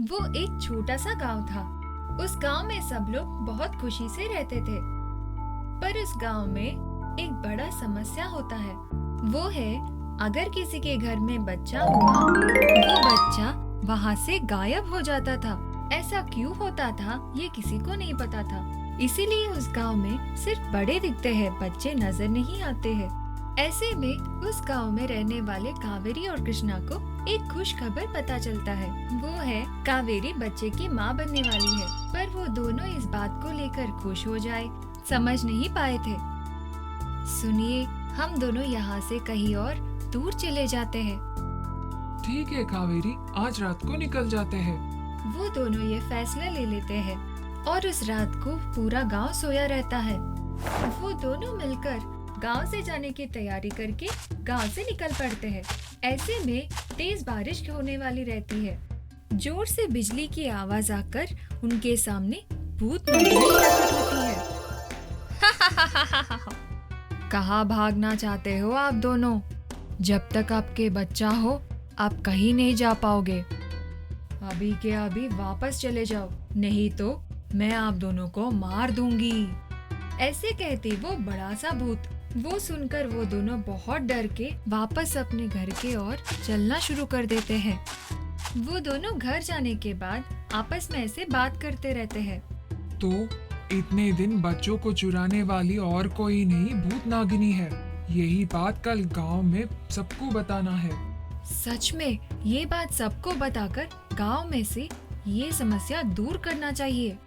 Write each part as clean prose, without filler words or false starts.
वो एक छोटा सा गांव था। उस गांव में सब लोग बहुत खुशी से रहते थे। पर उस गांव में एक बड़ा समस्या होता है। वो है, अगर किसी के घर में बच्चा हुआ, वो बच्चा वहाँ से गायब हो जाता था। ऐसा क्यों होता था ये किसी को नहीं पता था। इसीलिए उस गांव में सिर्फ बड़े दिखते हैं, बच्चे नजर नहीं आते हैं। ऐसे में उस गांव में रहने वाले कावेरी और कृष्णा को एक खुश खबर पता चलता है। वो है, कावेरी बच्चे की माँ बनने वाली है। पर वो दोनों इस बात को लेकर खुश हो जाए समझ नहीं पाए थे। सुनिए, हम दोनों यहाँ से कहीं और दूर चले जाते हैं। ठीक है कावेरी, आज रात को निकल जाते हैं। वो दोनों ये फैसला ले लेते हैं और उस रात को पूरा गांव सोया रहता है। वो दोनों मिलकर गांव से जाने की तैयारी करके गांव से निकल पड़ते हैं। ऐसे में तेज बारिश होने वाली रहती है। जोर से बिजली की आवाज आकर उनके सामने भूत नागिनी प्रकट होती है। कहाँ भागना चाहते हो आप दोनों? जब तक आपके बच्चा हो आप कहीं नहीं जा पाओगे। अभी के अभी वापस चले जाओ, नहीं तो मैं आप दोनों को मार दूंगी। ऐसे कहते वो बड़ा सा भूत। वो सुनकर वो दोनों बहुत डर के वापस अपने घर के ओर चलना शुरू कर देते हैं। वो दोनों घर जाने के बाद आपस में ऐसे बात करते रहते हैं। तो इतने दिन बच्चों को चुराने वाली और कोई नहीं, भूत नागिनी है। यही बात कल गांव में सबको बताना है। सच में ये बात सबको बताकर गांव में से ये समस्या दूर करना चाहिए।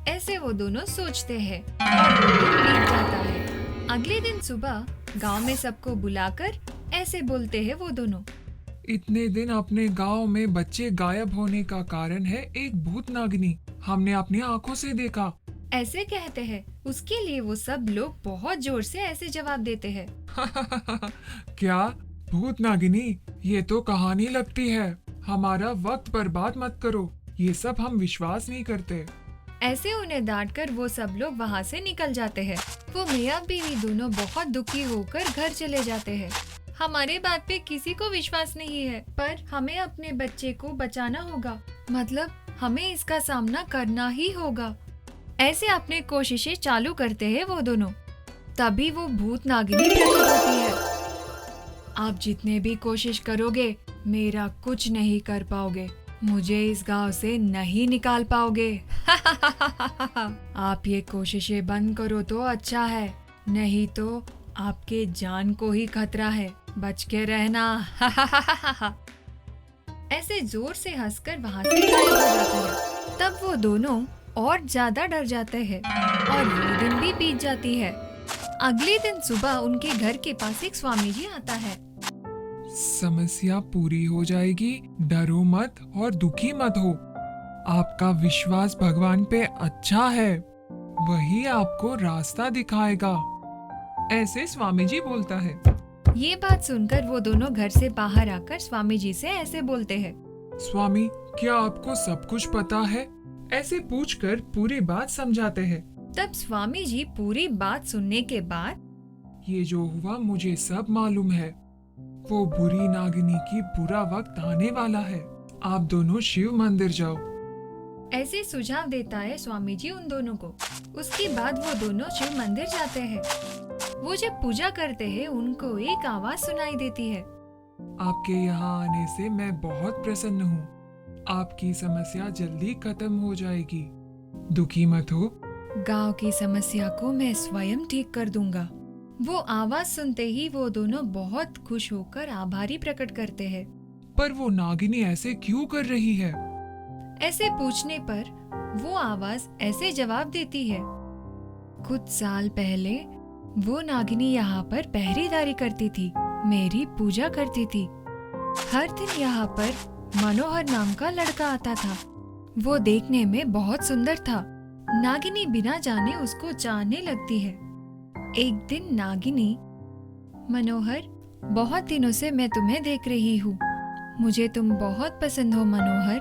ऐसे वो दोनों सोचते हैं और वो दिन बीत जाता है। अगले दिन सुबह गांव में सबको बुलाकर ऐसे बोलते हैं वो दोनों। इतने दिन अपने गांव में बच्चे गायब होने का कारण है एक भूत नागिनी। हमने अपनी आंखों से देखा। ऐसे कहते हैं। उसके लिए वो सब लोग बहुत जोर से ऐसे जवाब देते हैं। क्या भूत नागिनी? ये तो कहानी लगती है। हमारा वक्त बर्बाद मत करो, ये सब हम विश्वास नहीं करते। ऐसे उन्हें डांटकर वो सब लोग वहाँ से निकल जाते हैं। वो मियाँ बीवी दोनों बहुत दुखी होकर घर चले जाते हैं। हमारे बात पे किसी को विश्वास नहीं है, पर हमें अपने बच्चे को बचाना होगा। मतलब हमें इसका सामना करना ही होगा। ऐसे अपने कोशिशें चालू करते हैं वो दोनों। तभी वो भूत नागिनी प्रकट होती है। आप जितने भी कोशिश करोगे मेरा कुछ नहीं कर पाओगे। मुझे इस गांव से नहीं निकाल पाओगे। आप ये कोशिशें बंद करो तो अच्छा है, नहीं तो आपके जान को ही खतरा है। बच के रहना। ऐसे जोर से हंसकर वहाँ से गायब हो जाते हैं। तब वो दोनों और ज्यादा डर जाते हैं और वो दिन भी बीत जाती है। अगले दिन सुबह उनके घर के पास एक स्वामी जी आता है। समस्या पूरी हो जाएगी, डरो मत और दुखी मत हो। आपका विश्वास भगवान पे अच्छा है, वही आपको रास्ता दिखाएगा। ऐसे स्वामी जी बोलता है। ये बात सुनकर वो दोनों घर से बाहर आकर स्वामी जी से ऐसे बोलते हैं। स्वामी, क्या आपको सब कुछ पता है? ऐसे पूछकर पूरी बात समझाते हैं। तब स्वामी जी पूरी बात सुनने के बाद, ये जो हुआ मुझे सब मालूम है। वो बुरी नागिनी की बुरा वक्त आने वाला है। आप दोनों शिव मंदिर जाओ। ऐसे सुझाव देता है स्वामी जी उन दोनों को। उसके बाद वो दोनों शिव मंदिर जाते हैं। वो जब पूजा करते हैं उनको एक आवाज सुनाई देती है। आपके यहाँ आने से मैं बहुत प्रसन्न हूँ। आपकी समस्या जल्दी खत्म हो जाएगी, दुखी मत हो। गांव की समस्या को मैं स्वयं ठीक कर दूंगा। वो आवाज सुनते ही वो दोनों बहुत खुश होकर आभारी प्रकट करते हैं। पर वो नागिनी ऐसे क्यों कर रही है? ऐसे पूछने पर वो आवाज ऐसे जवाब देती है। कुछ साल पहले वो नागिनी यहाँ पर पहरेदारी करती थी, मेरी पूजा करती थी। हर दिन यहाँ पर मनोहर नाम का लड़का आता था। वो देखने में बहुत सुंदर था। नागिनी बिना जाने उसको चाहने लगती है। एक दिन नागिनी, मनोहर, बहुत दिनों से मैं तुम्हें देख रही हूँ। मुझे तुम बहुत पसंद हो मनोहर।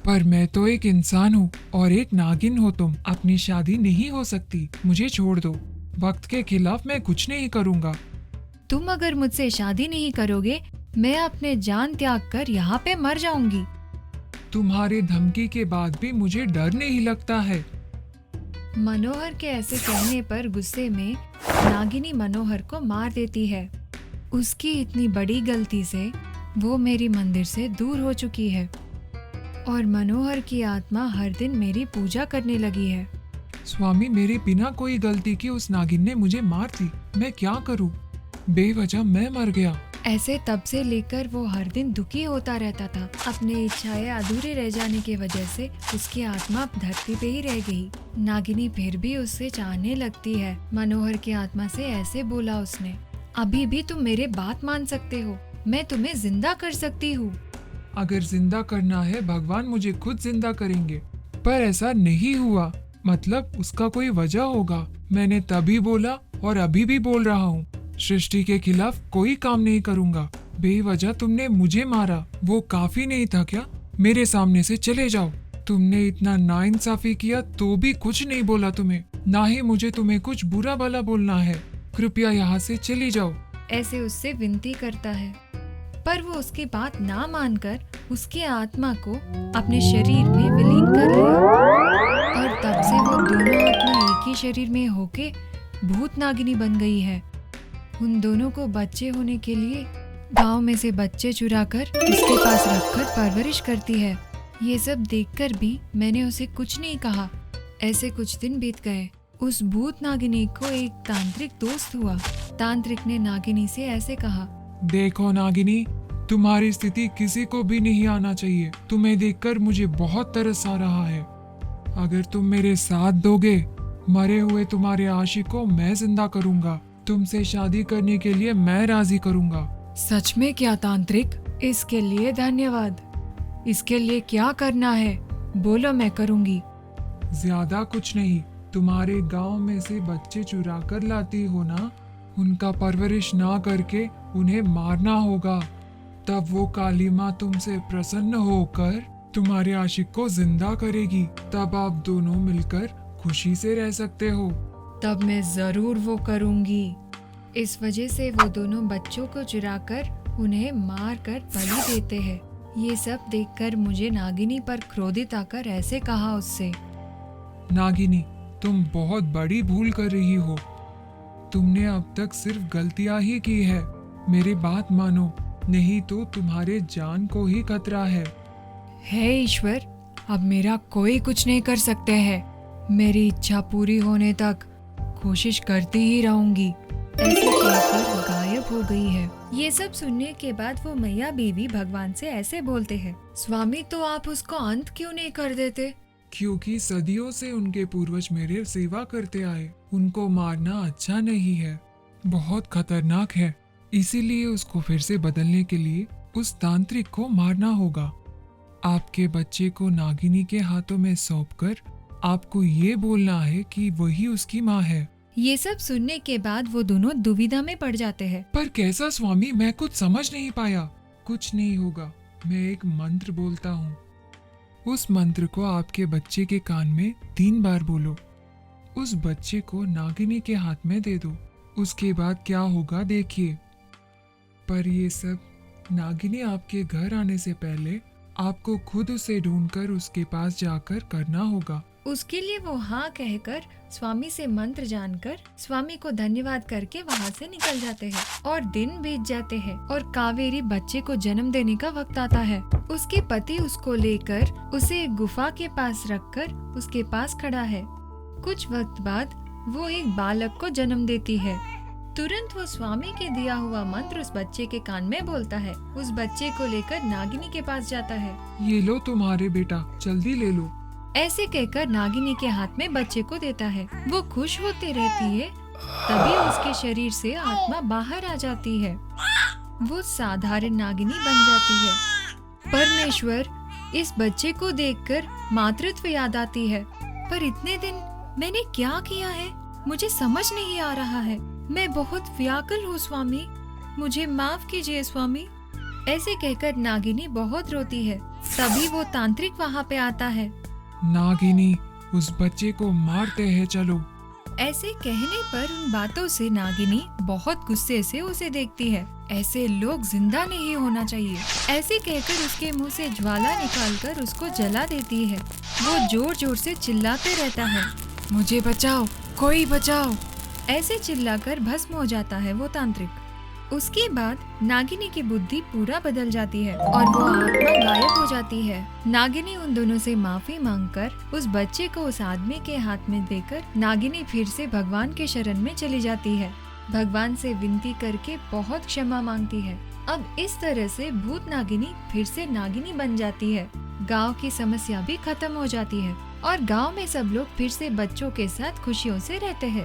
पर मैं तो एक इंसान हूँ और एक नागिन हो तुम। अपनी शादी नहीं हो सकती, मुझे छोड़ दो। वक्त के खिलाफ मैं कुछ नहीं करूँगा। तुम अगर मुझसे शादी नहीं करोगे मैं अपने जान त्याग कर यहाँ पे मर जाऊंगी। तुम्हारे धमकी के बाद भी मुझे डर नहीं लगता है। मनोहर के ऐसे कहने पर गुस्से में नागिनी मनोहर को मार देती है। उसकी इतनी बड़ी गलती से वो मेरी मंदिर से दूर हो चुकी है और मनोहर की आत्मा हर दिन मेरी पूजा करने लगी है। स्वामी, मेरे बिना कोई गलती की उस नागिन ने मुझे मार दी। मैं क्या करूं? बेवजह मैं मर गया। ऐसे तब से लेकर वो हर दिन दुखी होता रहता था। अपने इच्छाएं अधूरे रह जाने की वजह से उसकी आत्मा धरती पे ही रह गई। नागिनी फिर भी उससे चाहने लगती है। मनोहर की आत्मा से ऐसे बोला उसने, अभी भी तुम मेरे बात मान सकते हो, मैं तुम्हें जिंदा कर सकती हूँ। अगर जिंदा करना है भगवान मुझे खुद जिंदा करेंगे, पर ऐसा नहीं हुआ। मतलब उसका कोई वजह होगा। मैंने तभी बोला और अभी भी बोल रहा हूँ, सृष्टि के खिलाफ कोई काम नहीं करूँगा। बेवजह तुमने मुझे मारा, वो काफी नहीं था क्या? मेरे सामने से चले जाओ। तुमने इतना नाइंसाफी किया तो भी कुछ नहीं बोला तुम्हें, ना ही मुझे तुम्हें कुछ बुरा भला बोलना है। कृपया यहाँ से चली जाओ। ऐसे उससे विनती करता है, पर वो उसकी बात ना मानकर उसकी आत्मा को अपने शरीर में विलीन कर लिया और तब से वो दोनों आत्मा एक ही शरीर में होके भूत नागिनी बन गई है। उन दोनों को बच्चे होने के लिए गांव में से बच्चे चुराकर उसके पास रखकर परवरिश करती है। ये सब देखकर भी मैंने उसे कुछ नहीं कहा। ऐसे कुछ दिन बीत गए। उस भूत नागिनी को एक तांत्रिक दोस्त हुआ। तांत्रिक ने नागिनी से ऐसे कहा, देखो नागिनी, तुम्हारी स्थिति किसी को भी नहीं आना चाहिए। तुम्हें देखकर मुझे बहुत तरस आ रहा है। अगर तुम मेरे साथ दोगे, मरे हुए तुम्हारे आशिक को मैं जिंदा करूंगा। तुमसे शादी करने के लिए मैं राजी करूंगा। सच में क्या तांत्रिक? इसके लिए धन्यवाद। इसके लिए क्या करना है बोलो, मैं करूंगी। ज्यादा कुछ नहीं, तुम्हारे गांव में से बच्चे चुरा कर लाती हो ना, उनका परवरिश ना करके उन्हें मारना होगा। तब वो काली माँ तुमसे प्रसन्न होकर तुम्हारे आशिक को जिंदा करेगी। तब आप दोनों मिलकर खुशी से रह सकते हो। तब मैं जरूर वो करूंगी। इस वजह से वो दोनों बच्चों को चुराकर उन्हें मार कर बलि देते हैं। ये सब देखकर मुझे नागिनी पर क्रोधित आकर ऐसे कहा उससे, नागिनी, तुम बहुत बड़ी भूल कर रही हो। तुमने अब तक सिर्फ गलतियां ही की है। मेरी बात मानो, नहीं तो तुम्हारे जान को ही खतरा है। हे ईश्वर, अब मेरा कोई कुछ नहीं कर सकते हैं। मेरी इच्छा पूरी होने तक कोशिश करती ही रहूंगी। ऐसे कहकर गायब हो गई है। ये सब सुनने के बाद वो मैया बीवी भगवान से ऐसे बोलते हैं, स्वामी तो आप उसको अंत क्यों नहीं कर देते? क्योंकि सदियों से उनके पूर्वज मेरे सेवा करते आए। उनको मारना अच्छा नहीं है, बहुत खतरनाक है। इसीलिए उसको फिर से बदलने के लिए उस तांत्रिक को मारना होगा। आपके बच्चे को नागिनी के हाथों में सौंपकर आपको ये बोलना है कि वही उसकी माँ है। ये सब सुनने के बाद वो दोनों दुविधा में पड़ जाते हैं। पर कैसा स्वामी, मैं कुछ समझ नहीं पाया। कुछ नहीं होगा, मैं एक मंत्र बोलता हूँ। उस मंत्र को आपके बच्चे के कान में 3 बार बोलो। उस बच्चे को नागिनी के हाथ में दे दो। उसके बाद क्या होगा देखिए। पर ये सब नागिनी आपके घर आने से पहले आपको खुद उसे ढूंढकर उसके पास जाकर करना होगा। उसके लिए वो हाँ कहकर स्वामी से मंत्र जानकर स्वामी को धन्यवाद करके वहाँ से निकल जाते हैं। और दिन बीत जाते हैं और कावेरी बच्चे को जन्म देने का वक्त आता है। उसके पति उसको लेकर उसे एक गुफा के पास रखकर उसके पास खड़ा है। कुछ वक्त बाद वो एक बालक को जन्म देती है। तुरंत वो स्वामी के दिया हुआ मंत्र उस बच्चे के कान में बोलता है। उस बच्चे को लेकर नागिनी के पास जाता है। ये लो तुम्हारे बेटा, जल्दी ले लो। ऐसे कहकर नागिनी के हाथ में बच्चे को देता है। वो खुश होती रहती है। तभी उसके शरीर से आत्मा बाहर आ जाती है। वो साधारण नागिनी बन जाती है। परमेश्वर, इस बच्चे को देखकर मातृत्व याद आती है। पर इतने दिन मैंने क्या किया है मुझे समझ नहीं आ रहा है। मैं बहुत व्याकुल हूँ स्वामी, मुझे माफ कीजिए स्वामी। ऐसे कहकर नागिनी बहुत रोती है। तभी वो तांत्रिक वहाँ पे आता है। नागिनी, उस बच्चे को मारते हैं चलो। ऐसे कहने पर उन बातों से नागिनी बहुत गुस्से से उसे देखती है। ऐसे लोग जिंदा नहीं होना चाहिए। ऐसे कहकर उसके मुंह से ज्वाला निकालकर उसको जला देती है। वो जोर जोर से चिल्लाते रहता है, मुझे बचाओ, कोई बचाओ। ऐसे चिल्लाकर भस्म हो जाता है वो तांत्रिक। उसके बाद नागिनी की बुद्धि पूरा बदल जाती है और वो आत्मा गायब हो जाती है। नागिनी उन दोनों से माफी मांगकर उस बच्चे को उस आदमी के हाथ में देकर नागिनी फिर से भगवान के शरण में चली जाती है। भगवान से विनती करके बहुत क्षमा मांगती है। अब इस तरह से भूत नागिनी फिर से नागिनी बन जाती है। गांव की समस्या भी खत्म हो जाती है और गांव में सब लोग फिर से बच्चों के साथ खुशियों से रहते हैं।